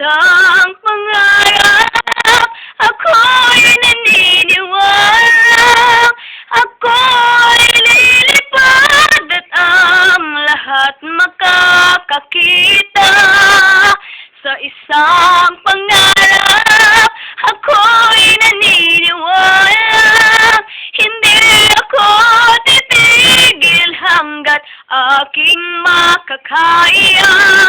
isang pangarap, ako'y naniniwala, ako'y lilipad at ang lahat makakakita. Sa isang pangarap, ako'y naniniwala, hindi ako titigil hanggat aking makakaya.